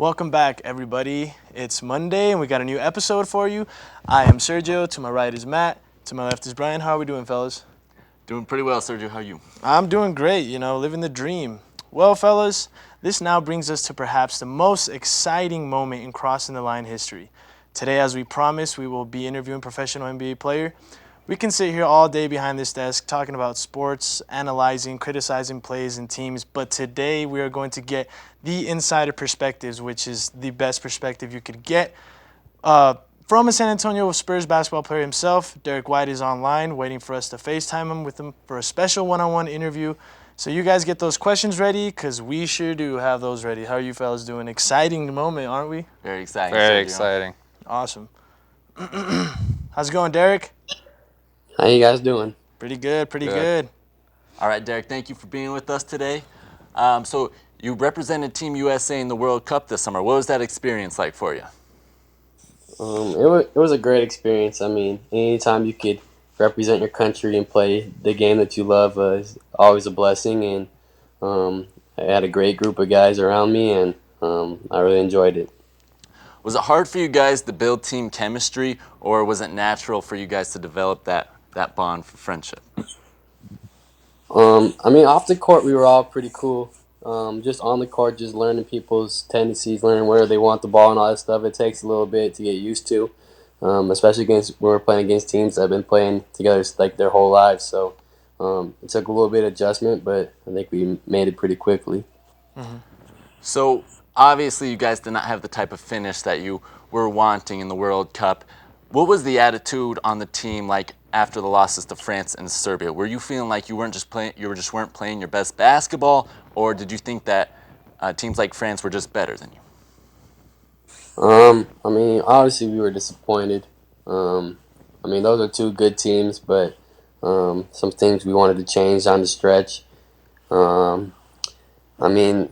Welcome back, everybody. It's Monday, and we got a new episode for you. I am Sergio. To my right is Matt. To my left is Brian. How are we doing, fellas? Doing pretty well, Sergio. How are you? I'm doing great, living the dream. Well, fellas, this now brings us to perhaps the most exciting moment in crossing the line history. Today, as we promised, we will be interviewing professional NBA player. We can sit here all day behind this desk talking about sports, analyzing, criticizing plays and teams, but today we are going to get the insider perspectives, which is the best perspective you could get. From a San Antonio Spurs basketball player himself, Derrick White is online waiting for us to FaceTime him with him for a special one-on-one interview. So you guys get those questions ready, because we sure do have those ready. How are you fellas doing? Exciting moment, aren't we? Very exciting. Very Sergio. exciting. Awesome. How's it going, Derrick? How you guys doing? Pretty good, pretty Good. good. All right, Derrick, thank you for being with us today. So you represented Team USA in the World Cup this summer. What was that experience like for you? It was a great experience. I mean, anytime you could represent your country and play the game that you love is always a blessing. And I had a great group of guys around me, and I really enjoyed it. Was it hard for you guys to build team chemistry, or was it natural for you guys to develop that bond for friendship? I mean, off the court, we were all pretty cool. Just on the court, just learning people's tendencies, learning where they want the ball and all that stuff. It takes a little bit to get used to, especially when we're playing against teams that have been playing together like their whole lives. So it took a little bit of adjustment, but I think we made it pretty quickly. So obviously you guys did not have the type of finish that you were wanting in the World Cup. What was the attitude on the team like after the losses to France and Serbia? Were you feeling like you just weren't playing your best basketball, or did you think that teams like France were just better than you? I mean, obviously we were disappointed. I mean, those are two good teams, but some things we wanted to change on the stretch. I mean,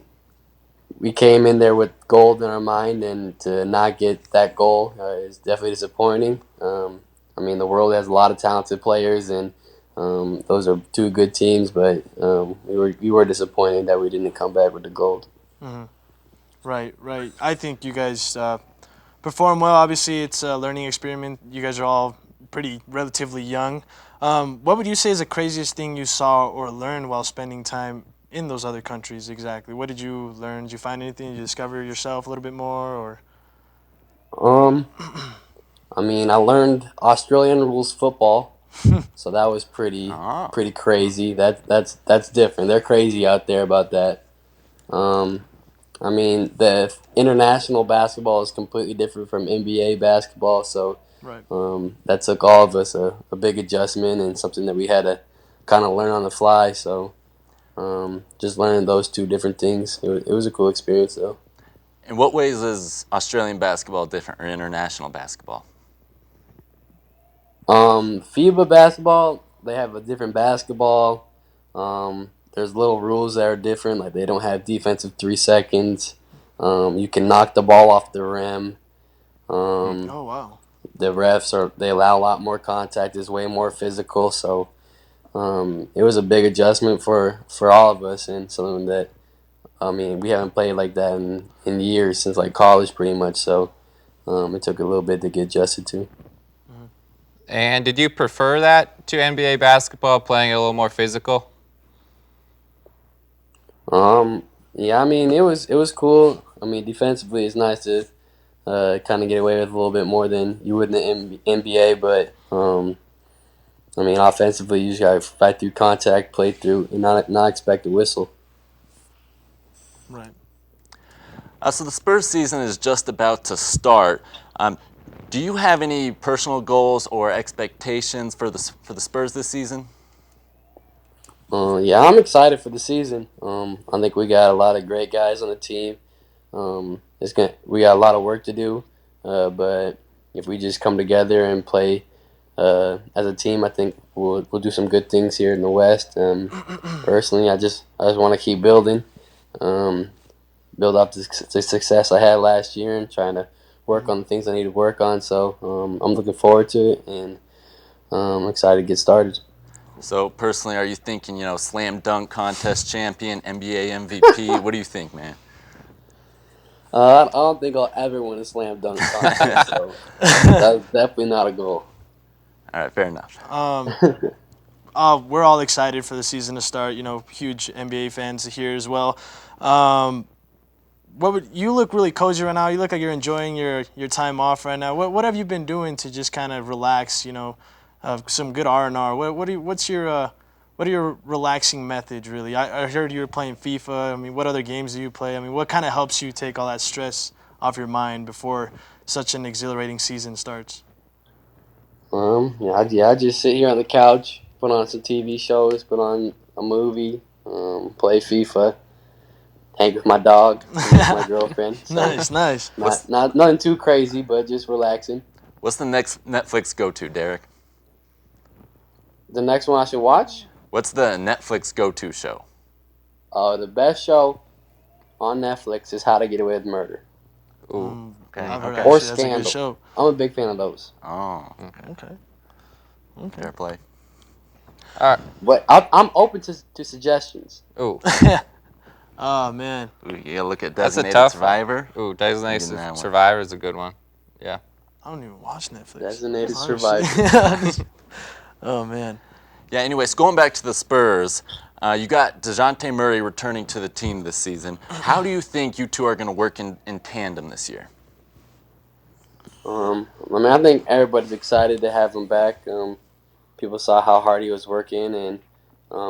we came in there with gold in our mind, and to not get that goal is definitely disappointing. I mean, the world has a lot of talented players, and those are two good teams, but we were disappointed that we didn't come back with the gold. Right. I think you guys perform well. Obviously, it's a learning experiment. You guys are all pretty relatively young. What would you say is the craziest thing you saw or learned while spending time in those other countries exactly? What did you learn? Did you find anything? Did you discover yourself a little bit more? Or I mean, I learned Australian rules football, so that was Ah. pretty crazy. That's different. They're crazy out there about that. I mean, the international basketball is completely different from NBA basketball, so Right. that took all of us a big adjustment and something that we had to kind of learn on the fly. So just learning those two different things, it was a cool experience, though. In what ways is Australian basketball different or international basketball? FIBA basketball, they have a different basketball. There's little rules that are different, like they don't have defensive 3 seconds. You can knock the ball off the rim. Oh, wow. The they allow a lot more contact. It's way more physical. So it was a big adjustment for all of us, and something that I mean we haven't played like that in years, since like college pretty much. So it took a little bit to get adjusted to. And did you prefer that to NBA basketball, playing it a little more physical? Yeah, I mean it was cool. I mean defensively, it's nice to kind of get away with a little bit more than you would in the NBA, but I mean offensively, you just gotta fight through contact, play through, and not expect a whistle. Right. So the Spurs season is just about to start. Do you have any personal goals or expectations for the Spurs this season? Yeah, I'm excited for the season. I think we got a lot of great guys on the team. We got a lot of work to do, but if we just come together and play as a team, I think we'll do some good things here in the West. Personally, I just want to keep building, build up the success I had last year, and trying to work on the things I need to work on. So I'm looking forward to it, and I'm excited to get started. So personally, are you thinking, slam dunk contest champion, NBA MVP? What do you think, man? I don't think I'll ever win a slam dunk contest, so that's definitely not a goal. All right, fair enough. We're all excited for the season to start. You know, huge NBA fans here as well. What would you look really cozy right now? You look like you're enjoying your time off right now. What have you been doing to just kind of relax? You know, some good R&R. What are your relaxing methods really? I heard you were playing FIFA. I mean, what other games do you play? I mean, what kind of helps you take all that stress off your mind before such an exhilarating season starts? I just sit here on the couch, put on some TV shows, put on a movie, play FIFA, hang with my dog, hang with my girlfriend. So Nice. not nothing too crazy, but just relaxing. What's the next Netflix go-to, Derrick? The next one I should watch? What's the Netflix go-to show? The best show on Netflix is How to Get Away with Murder. Ooh, okay. I've heard Okay. Or actually, that's a good Scandal. show. I'm a big fan of those. Oh, Okay. fair play. All right. But I'm open to suggestions. Ooh, Oh man. Ooh, you gotta look at That's a Designated tough Survivor. ooh, Designated Getting that one. Survivor is a good one. Yeah. I don't even watch Netflix. Designated Honestly. Survivor. Oh man. Yeah, anyways, going back to the Spurs, you got DeJounte Murray returning to the team this season. How do you think you two are going to work in tandem this year? I think everybody's excited to have him back. People saw how hard he was working, and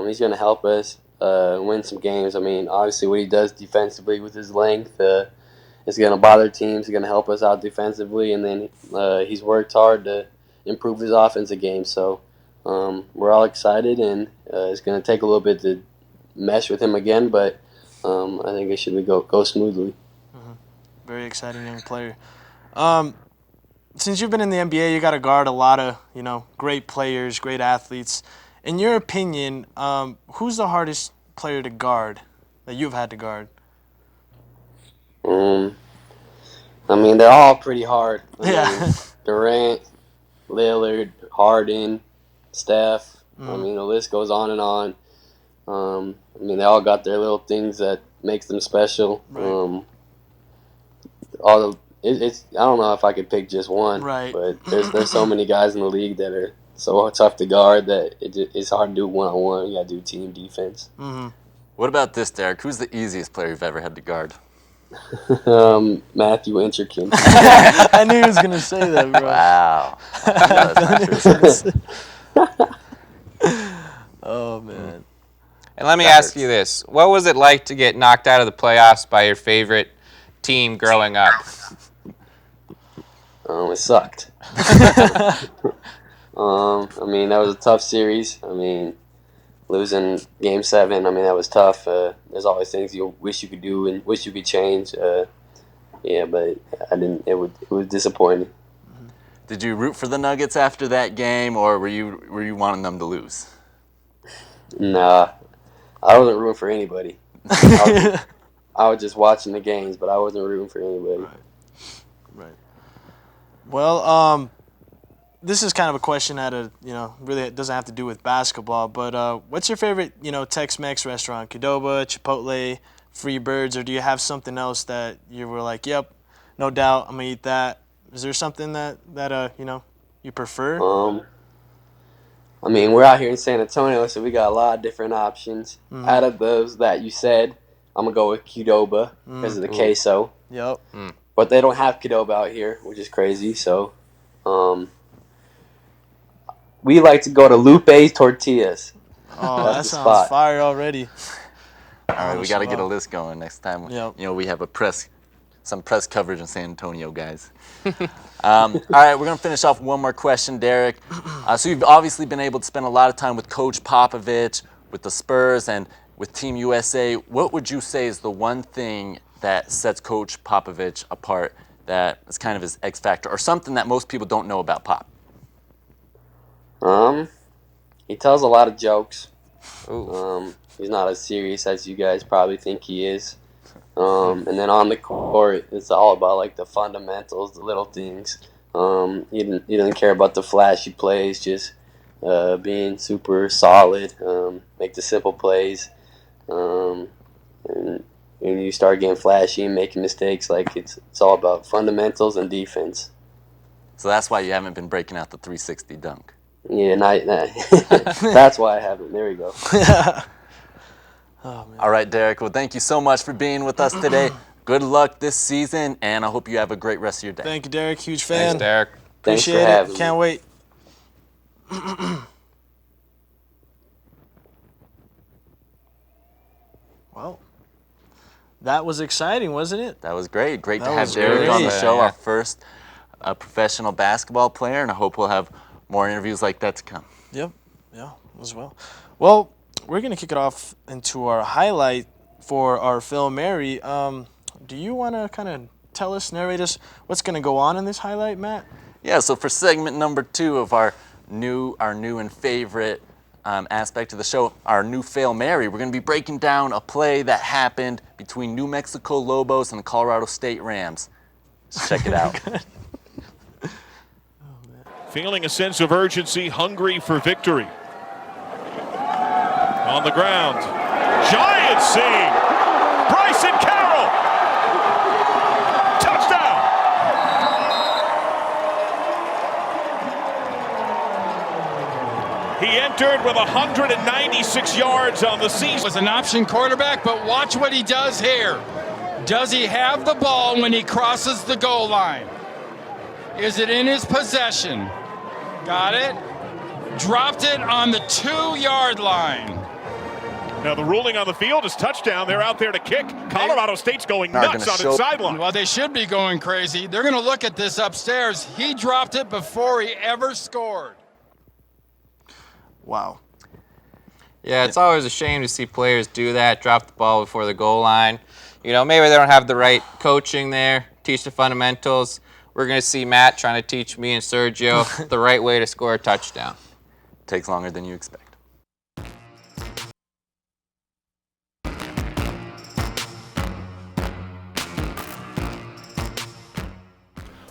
he's going to help us win some games. I mean, obviously, what he does defensively with his length is going to bother teams. He's going to help us out defensively, and then he's worked hard to improve his offensive game. So we're all excited, and it's going to take a little bit to mesh with him again, but I think it should go smoothly. Very exciting young player. Since you've been in the NBA, you got to guard a lot of great players, great athletes. In your opinion, who's the hardest player to guard that you've had to guard? I mean, they're all pretty hard. I Yeah. mean, Durant, Lillard, Harden, Steph. I mean, the list goes on and on. I mean, they all got their little things that makes them special. Right. It's I don't know if I could pick just one, Right. but there's so many guys in the league that are so tough to guard that it's hard to do one-on-one. You got to do team defense. What about this, Derrick? Who's the easiest player you've ever had to guard? Matthew Incherkin. I knew he was gonna say that, bro. Wow. That's not true. Oh man. And let me That ask hurts. you this: what was it like to get knocked out of the playoffs by your favorite team growing up? It sucked. I mean, that was a tough series. I mean, losing Game 7, I mean, that was tough. There's always things you wish you could do and wish you could change. Yeah, but I didn't. It was disappointing. Did you root for the Nuggets after that game, or were you wanting them to lose? Nah, I wasn't rooting for anybody. I was just watching the games, but I wasn't rooting for anybody. Right. Well, this is kind of a question that really it doesn't have to do with basketball, but what's your favorite Tex-Mex restaurant? Qdoba, Chipotle, Free Birds, or do you have something else that you were like, yep, no doubt, I'm gonna eat that? Is there something that you prefer? I mean, we're out here in San Antonio, so we got a lot of different options. Out of those that you said, I'm gonna go with Qdoba because of the queso. Yep. But they don't have Qdoba out here, which is crazy. So, we like to go to Lupe's Tortillas. Oh, That's that the sounds spot. fire already. All right, we got to get a Wow. list going next time. Yep. We have some press coverage in San Antonio, guys. All right, we're gonna finish off with one more question, Derrick. So you've obviously been able to spend a lot of time with Coach Popovich, with the Spurs, and with Team USA. What would you say is the one thing that sets Coach Popovich apart, that is kind of his X factor, or something that most people don't know about Pop? He tells a lot of jokes. Ooh. He's not as serious as you guys probably think he is. And then on the court, it's all about like the fundamentals, the little things. He doesn't care about the flashy plays, just being super solid, make the simple plays. And when you start getting flashy and making mistakes, like it's all about fundamentals and defense. So that's why you haven't been breaking out the 360 dunk. Yeah, that's why I haven't. There we go. Oh, man. All right, Derrick. Well, thank you so much for being with us today. Good luck this season, and I hope you have a great rest of your day. Thank you, Derrick. Huge fan. Thanks, Derrick. Thanks for Appreciate having it. me. Can't wait. Well, that was exciting, wasn't it? That was great. Great to That have was Derrick on the great. show, Yeah. our first professional basketball player, and I hope we'll have more interviews like that to come. Yep. Yeah, as well. Well, we're going to kick it off into our highlight for our film, Mary. Do you want to kind of tell us, narrate us, what's going to go on in this highlight, Matt? Yeah, so for segment number 2 of our new and favorite aspect of the show, our new Fail Mary, we're going to be breaking down a play that happened between New Mexico Lobos and the Colorado State Rams. Let's check it out. Feeling a sense of urgency, hungry for victory. On the ground, giant save! Bryson Carroll! Touchdown! He entered with 196 yards on the season. Was an option quarterback, but watch what he does here. Does he have the ball when he crosses the goal line? Is it in his possession? Got it. Dropped it on the 2-yard line. Now the ruling on the field is touchdown. They're out there to kick. Colorado State's going Are nuts gonna on show- its sideline. Well, they should be going crazy. They're going to look at this upstairs. He dropped it before he ever scored. Wow. Yeah, it's always a shame to see players do that, drop the ball before the goal line. You know, maybe they don't have the right coaching there, teach the fundamentals. We're going to see Matt trying to teach me and Sergio the right way to score a touchdown. Takes longer than you expect.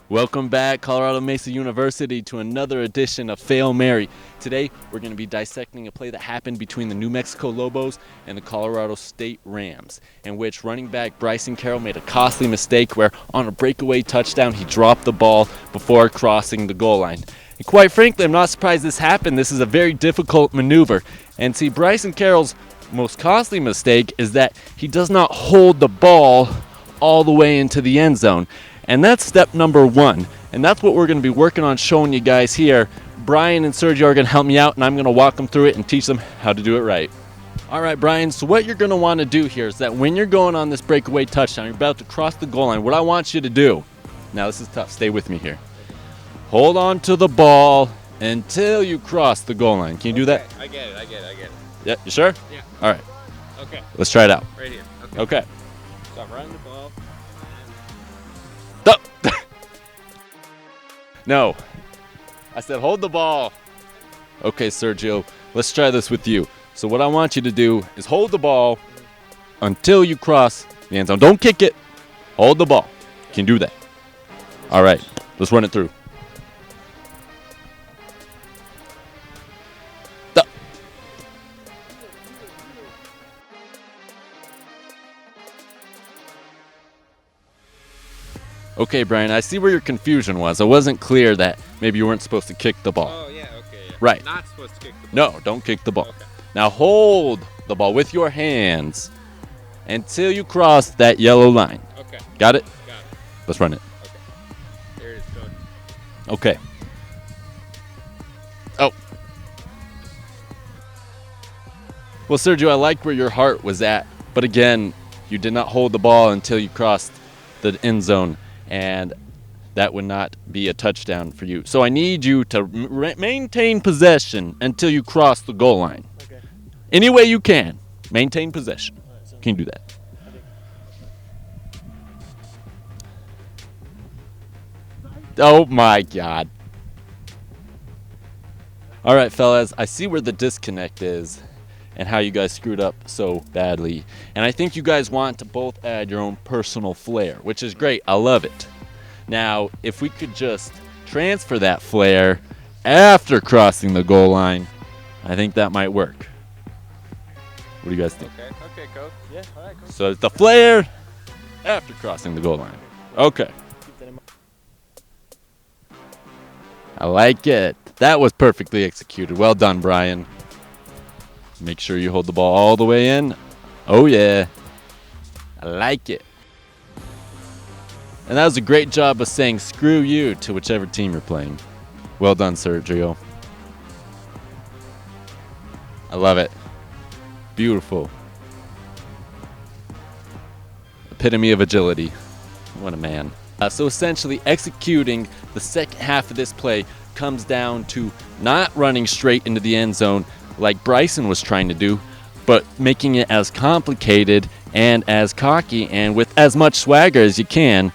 Welcome back, Colorado Mesa University, to another edition of Fail Mary. Today, we're going to be dissecting a play that happened between the New Mexico Lobos and the Colorado State Rams, in which running back Bryson Carroll made a costly mistake where, on a breakaway touchdown, he dropped the ball before crossing the goal line. And quite frankly, I'm not surprised this happened. This is a very difficult maneuver. And see, Bryson Carroll's most costly mistake is that he does not hold the ball all the way into the end zone. And that's step number 1. And that's what we're going to be working on showing you guys here. Brian and Sergio are going to help me out, and I'm going to walk them through it and teach them how to do it right. All right, Brian, so what you're going to want to do here is that when you're going on this breakaway touchdown, you're about to cross the goal line, what I want you to do, now this is tough, stay with me here. Hold on to the ball until you cross the goal line. Can you do that? I get it. Yeah, you sure? Yeah. All right, Okay, let's try it out. right here. Okay. So I'm running the ball. Stop. No. I said hold the ball. Okay, Sergio, let's try this with you. So what I want you to do is hold the ball until you cross the end zone. Don't kick it. Hold the ball. Can you do that? All right, let's run it through. Stop. Okay, Brian, I see where your confusion was. It wasn't clear that maybe you weren't supposed to kick the ball. Oh, yeah, okay. Yeah. Right. Not supposed to kick the ball. No, don't kick the ball. Okay. Now hold the ball with your hands until you cross that yellow line. Okay, Got it? got it. Let's run it. There it is, coach. Okay. Oh. Well, Sergio, I like where your heart was at, but again, you did not hold the ball until you crossed the end zone, and that would not be a touchdown for you. So I need you to maintain possession until you cross the goal line. Okay. Any way you can, maintain possession. Can you do that? Oh my God. All right, fellas, I see where the disconnect is and how you guys screwed up so badly. And I think you guys want to both add your own personal flair, which is great. I love it. Now, if we could just transfer that flair after crossing the goal line, I think that might work. What do you guys think? Okay, coach. Yeah, all right, coach. So it's the flare after crossing the goal line. Okay. I like it. That was perfectly executed. Well done, Brian. Make sure you hold the ball all the way in. Oh, yeah. I like it. And that was a great job of saying screw you to whichever team you're playing. Well done, Sergio. I love it. Beautiful. Epitome of agility. What a man. So essentially, executing the second half of this play comes down to not running straight into the end zone like Bryson was trying to do, but making it as complicated and as cocky and with as much swagger as you can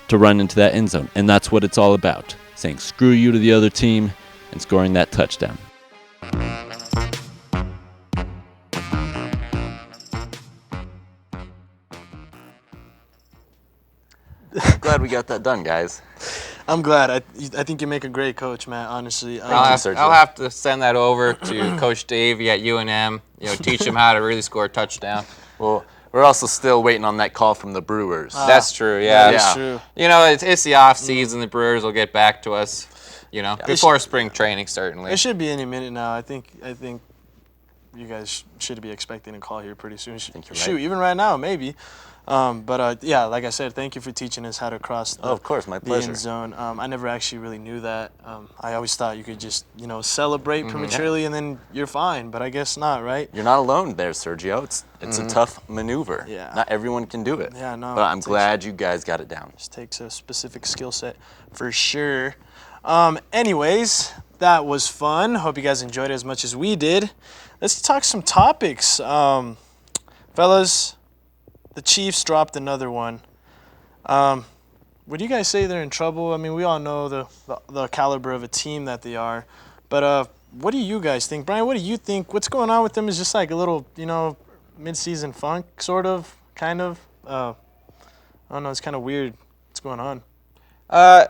to run into that end zone. And that's what it's all about, saying screw you to the other team and scoring that touchdown. Glad we got that done, guys. I'm glad. I think you make a great coach, Matt, honestly. Sergio. I'll have to send that over to Coach Davey at UNM. Teach him how to really score a touchdown. Well, we're also still waiting on that call from the Brewers. That's true. Yeah. That's true. It's the off season. The Brewers will get back to us. Before spring training, certainly. It should be any minute now. I think you guys should be expecting a call here pretty soon. Think you're Shoot, right. even right now, maybe. Yeah, like I said, thank you for teaching us how to cross the, of course, my the pleasure. end zone. I never actually really knew that. I always thought you could just, celebrate prematurely and then you're fine, but I guess not, right? You're not alone there, Sergio. It's a tough maneuver. Yeah. Not everyone can do it. Yeah, no, But I'm it takes- glad you guys got it down. Just takes a specific skill set for sure. Anyways, that was fun. Hope you guys enjoyed it as much as we did. Let's talk some topics. Fellas, the Chiefs dropped another one. Would you guys say they're in trouble? I mean, we all know the caliber of a team that they are. But what do you guys think? Brian, what do you think? What's going on with them is just like a little, mid-season funk, sort of, kind of. I don't know. It's kind of weird. What's going on? I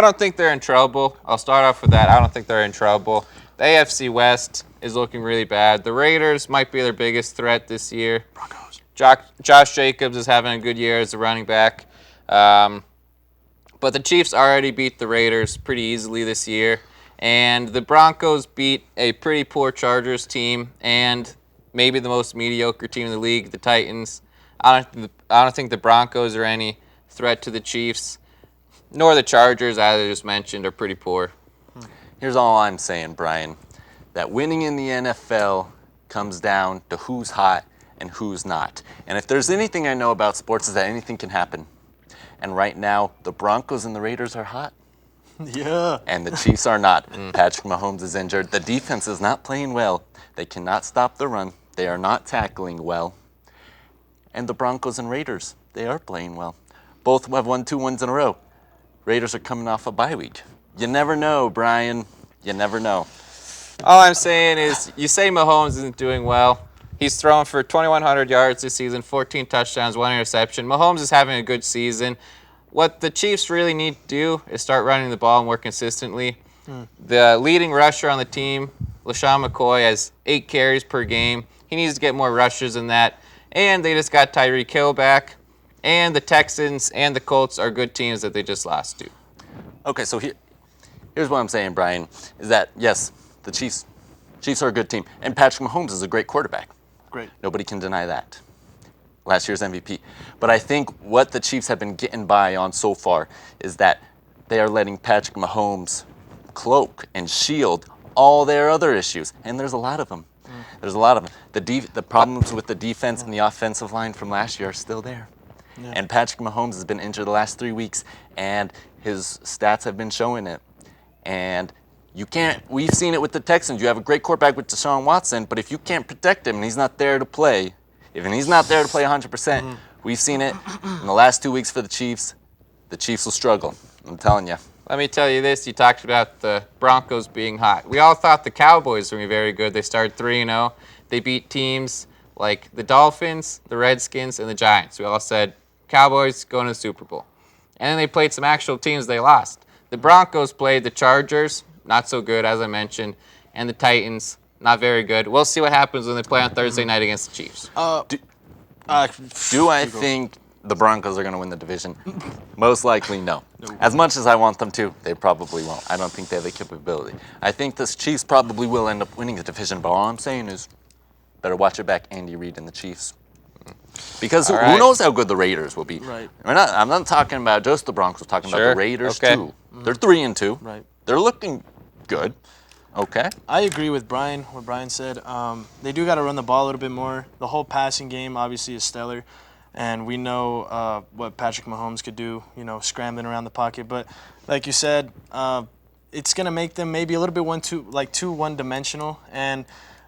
don't think they're in trouble. I'll start off with that. I don't think they're in trouble. The AFC West is looking really bad. The Raiders might be their biggest threat this year. Broncos. Josh Jacobs is having a good year as a running back. But the Chiefs already beat the Raiders pretty easily this year. And the Broncos beat a pretty poor Chargers team and maybe the most mediocre team in the league, the Titans. I don't think the Broncos are any threat to the Chiefs, nor the Chargers, as I just mentioned, are pretty poor. Here's all I'm saying, Brian, that winning in the NFL comes down to who's hot and who's not. And if there's anything I know about sports is that anything can happen. And right now, the Broncos and the Raiders are hot. Yeah. And the Chiefs are not. Patrick Mahomes is injured. The defense is not playing well. They cannot stop the run. They are not tackling well. And the Broncos and Raiders, they are playing well. Both have won 2 wins in a row. Raiders are coming off a bye week. You never know, Brian. You never know. All I'm saying is, you say Mahomes isn't doing well. He's thrown for 2,100 yards this season, 14 touchdowns, 1 interception. Mahomes is having a good season. What the Chiefs really need to do is start running the ball more consistently. The leading rusher on the team, LaShawn McCoy, has 8 carries per game. He needs to get more rushes than that. And they just got Tyreek Hill back. And the Texans and the Colts are good teams that they just lost to. Okay, so here's what I'm saying, Brian, is that, yes, the Chiefs are a good team. And Patrick Mahomes is a great quarterback. Great. Nobody can deny that. Last year's MVP. But I think what the Chiefs have been getting by on so far is that they are letting Patrick Mahomes cloak and shield all their other issues. And there's a lot of them. There's a lot of them. The problems with the defense and the offensive line from last year are still there. Yeah. And Patrick Mahomes has been injured the last 3 weeks, and his stats have been showing it. And we've seen it with the Texans. You have a great quarterback with Deshaun Watson, but if you can't protect him and he's not there to play, 100%, we've seen it in the last 2 weeks for the Chiefs. The Chiefs will struggle. I'm telling you. Let me tell you this. You talked about the Broncos being hot. We all thought the Cowboys were going to be very good. They started 3-0. They beat teams like the Dolphins, the Redskins, and the Giants. We all said, Cowboys going to the Super Bowl. And then they played some actual teams they lost. The Broncos played the Chargers, not so good, as I mentioned, and the Titans. not very good. We'll see what happens when they play on Thursday night against the Chiefs. Do I think the Broncos are going to win the division? Most likely, no. As much as I want them to, they probably won't. I don't think they have the capability. I think the Chiefs probably will end up winning the division, but all I'm saying is better watch it back, Andy Reid and the Chiefs. Because who knows how good the Raiders will be. Right. I'm not talking about just the Broncos. I'm talking about the Raiders, too. They're 3-2. Right. They're looking good. Okay. I agree with Brian, what Brian said. They do got to run the ball a little bit more. The whole passing game obviously is stellar, and we know what Patrick Mahomes could do, scrambling around the pocket. But like you said, it's going to make them maybe a little bit too one-dimensional. And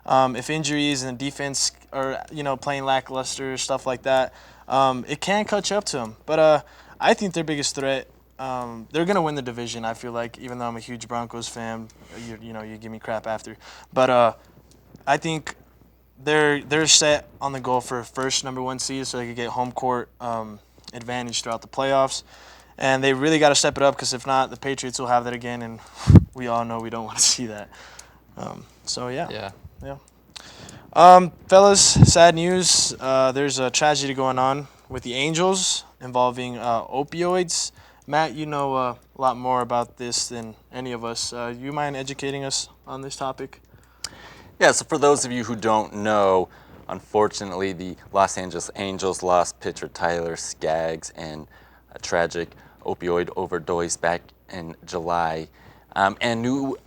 if injuries and defense are, playing lackluster, stuff like that, it can catch up to them. But I think their biggest threat, they're going to win the division, I feel like, even though I'm a huge Broncos fan. You give me crap after. But I think they're set on the goal for first number 1 seed so they could get home court advantage throughout the playoffs. And they really got to step it up because if not, the Patriots will have that again, and we all know we don't want to see that. Yeah. Fellas, sad news. There's a tragedy going on with the Angels involving opioids. Matt, you know a lot more about this than any of us. You mind educating us on this topic? Yeah, so for those of you who don't know, unfortunately, the Los Angeles Angels lost pitcher Tyler Skaggs in a tragic opioid overdose back in July. And new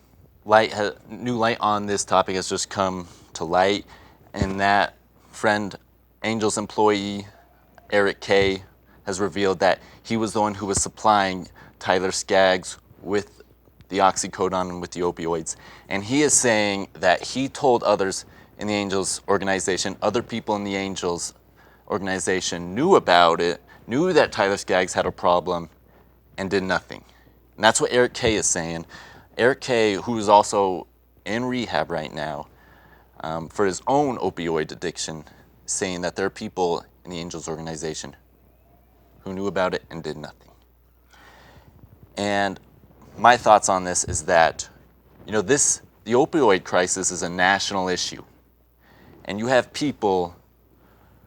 light on this topic has just come to light, and that friend, Angels employee Eric Kay, has revealed that he was the one who was supplying Tyler Skaggs with the oxycodone and with the opioids. And he is saying that he told others in the Angels organization, other people in the Angels organization knew about it, knew that Tyler Skaggs had a problem, and did nothing. And that's what Eric Kay is saying. Eric Kay, who is also in rehab right now for his own opioid addiction, saying that there are people in the Angels organization who knew about it and did nothing. And my thoughts on this is that, the opioid crisis is a national issue. And you have people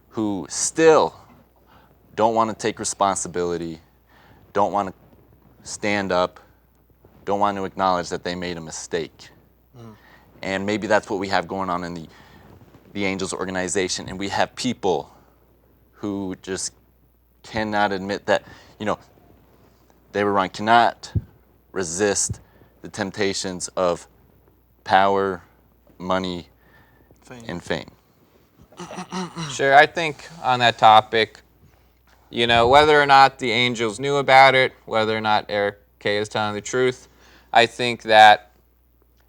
who still don't want to take responsibility, don't want to stand up, don't want to acknowledge that they made a mistake. And maybe that's what we have going on in the Angels organization. And we have people who just cannot admit that, they were wrong, cannot resist the temptations of power, money, and fame. Sure, I think on that topic, whether or not the Angels knew about it, whether or not Eric Kay is telling the truth, I think that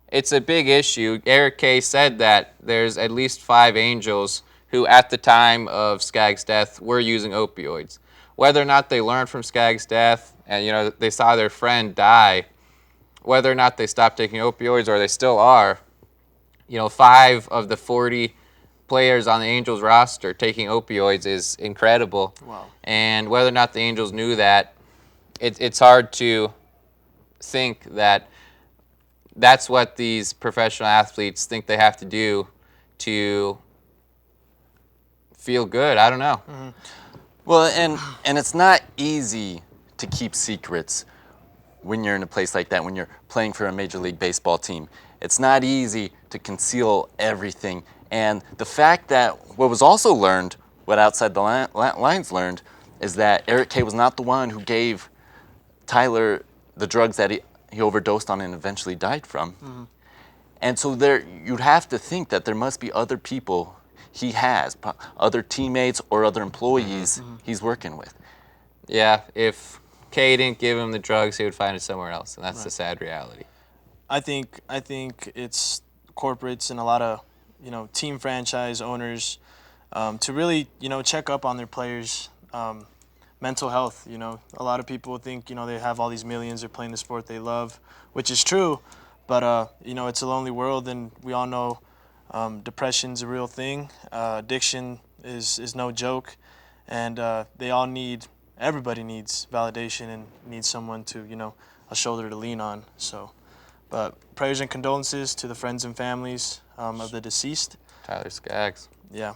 it's a big issue. Eric Kay said that there's at least 5 Angels who at the time of Skaggs' death were using opioids. Whether or not they learned from Skaggs' death and, they saw their friend die, whether or not they stopped taking opioids or they still are, 5 of the 40 players on the Angels roster taking opioids is incredible. Wow. And whether or not the Angels knew that, it's hard to think that that's what these professional athletes think they have to do to feel good. I don't know. Mm-hmm. Well, and it's not easy to keep secrets when you're in a place like that, when you're playing for a Major League Baseball team. It's not easy to conceal everything. And the fact that what was also learned, what Outside the Lines learned, is that Eric Kay was not the one who gave Tyler the drugs that he overdosed on and eventually died from. Mm-hmm. And so you'd have to think that there must be other people he has, other teammates or other employees he's working with. Yeah, if Kay didn't give him the drugs, he would find it somewhere else, and that's the sad reality. I think it's corporates and a lot of team franchise owners to really check up on their players' mental health. A lot of people think they have all these millions, they're playing the sport they love, which is true, but it's a lonely world, and we all know depression's a real thing. Addiction is no joke, and everybody needs validation and needs someone to a shoulder to lean on. So. But prayers and condolences to the friends and families of the deceased. Tyler Skaggs. Yeah,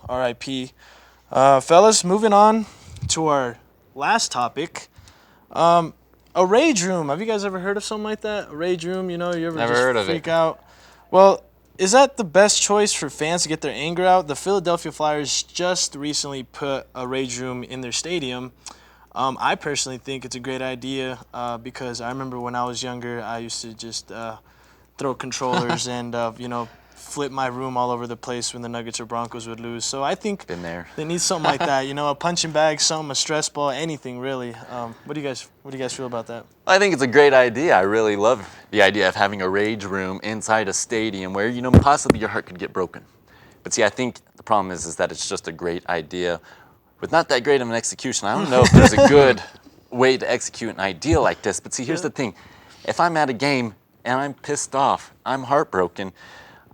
R.I.P. Fellas, moving on to our last topic. A rage room. Have you guys ever heard of something like that? A rage room, you ever Never just heard of freak it. out? Well, is that the best choice for fans to get their anger out? The Philadelphia Flyers just recently put a rage room in their stadium. I personally think it's a great idea because I remember when I was younger, I used to just throw controllers and, flip my room all over the place when the Nuggets or Broncos would lose. So I think Been there. they need something like that, a punching bag, something, a stress ball, anything really. What do you guys feel about that? I think it's a great idea. I really love the idea of having a rage room inside a stadium where, possibly your heart could get broken. But see, I think the problem is that it's just a great idea with not that great of an execution. I don't know if there's a good way to execute an idea like this. But see, here's the thing. If I'm at a game and I'm pissed off, I'm heartbroken,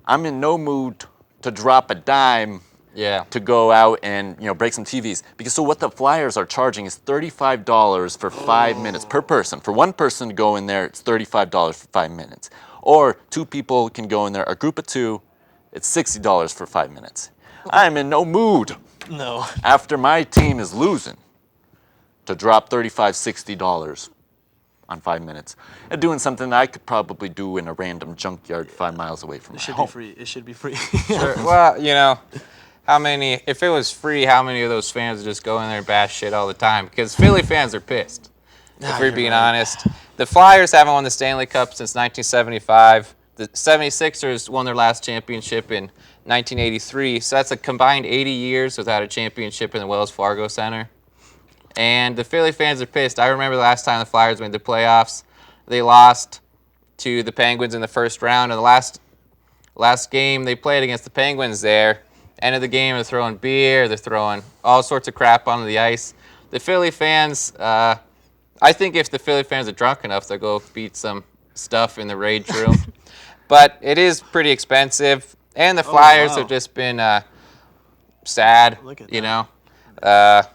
I'm in no mood to drop a dime to go out and break some TVs. Because so what the Flyers are charging is $35 for 5 minutes per person. For one person to go in there, it's $35 for 5 minutes. Or two people can go in there, a group of two, it's $60 for 5 minutes. I'm in no mood No. after my team is losing to drop $35, $60 on 5 minutes and doing something I could probably do in a random junkyard 5 miles away from my home. It should be free. Sure. Well, if it was free, how many of those fans would just go in there and bash shit all the time? Because Philly fans are pissed, if we're being honest. The Flyers haven't won the Stanley Cup since 1975. The 76ers won their last championship in 1983. So that's a combined 80 years without a championship in the Wells Fargo Center. And the Philly fans are pissed. I remember the last time the Flyers made the playoffs. They lost to the Penguins in the first round. And the last game they played against the Penguins there, end of the game, they're throwing beer, they're throwing all sorts of crap onto the ice. The Philly fans, I think if the Philly fans are drunk enough, they'll go beat some stuff in the rage room. But it is pretty expensive. And the Flyers have just been sad, Look at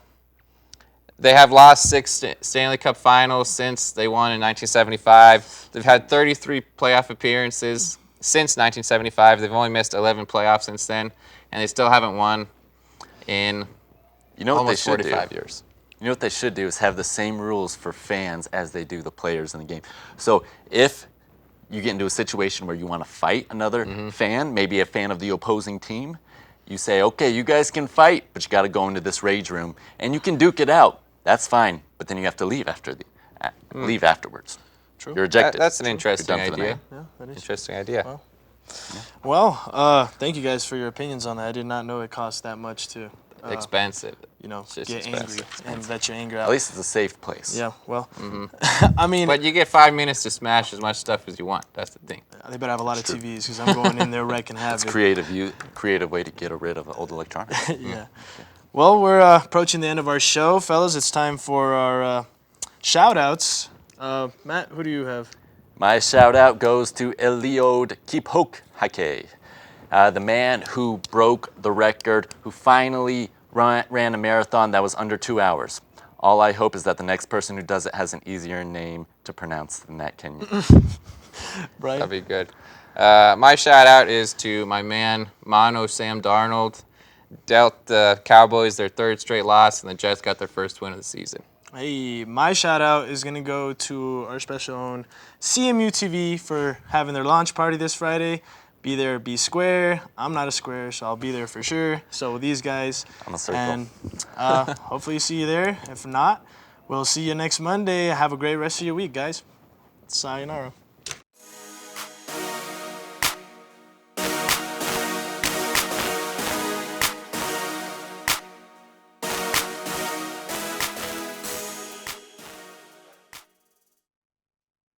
They have lost 6 Stanley Cup finals since they won in 1975. They've had 33 playoff appearances since 1975. They've only missed 11 playoffs since then, and they still haven't won in almost 45 years. You know what they should do is have the same rules for fans as they do the players in the game. So if you get into a situation where you want to fight another fan, maybe a fan of the opposing team, you say, okay, you guys can fight, but you got to go into this rage room, and you can duke it out. That's fine, but then you have to leave leave afterwards. True. You're ejected. That's an interesting You're done for the idea. night. Yeah, that is. Interesting idea. Well, thank you guys for your opinions on that. I did not know it cost that much to, Expensive. get just angry expensive. and let your anger out. At least it's a safe place. Yeah, well, I mean, But you get 5 minutes to smash as much stuff as you want. That's the thing. they better have a lot of TVs because I'm going in there wrecking havoc. It's creative way to get rid of old electronics. Yeah. Well, we're approaching the end of our show, fellas. It's time for our shout-outs. Matt, who do you have? My shout out goes to Eliud Kipchoge, the man who broke the record, who finally ran a marathon that was under 2 hours. All I hope is that the next person who does it has an easier name to pronounce than that Kenyan. Brian? That'd be good. My shout out is to my man, Mono Sam Darnold. Dealt the Cowboys their 3rd straight loss, and the Jets got their first win of the season. Hey, my shout-out is going to go to our special own CMU TV for having their launch party this Friday. Be there, be square. I'm not a square, so I'll be there for sure. So will these guys. I'm a circle. And hopefully see you there. If not, we'll see you next Monday. Have a great rest of your week, guys. Sayonara.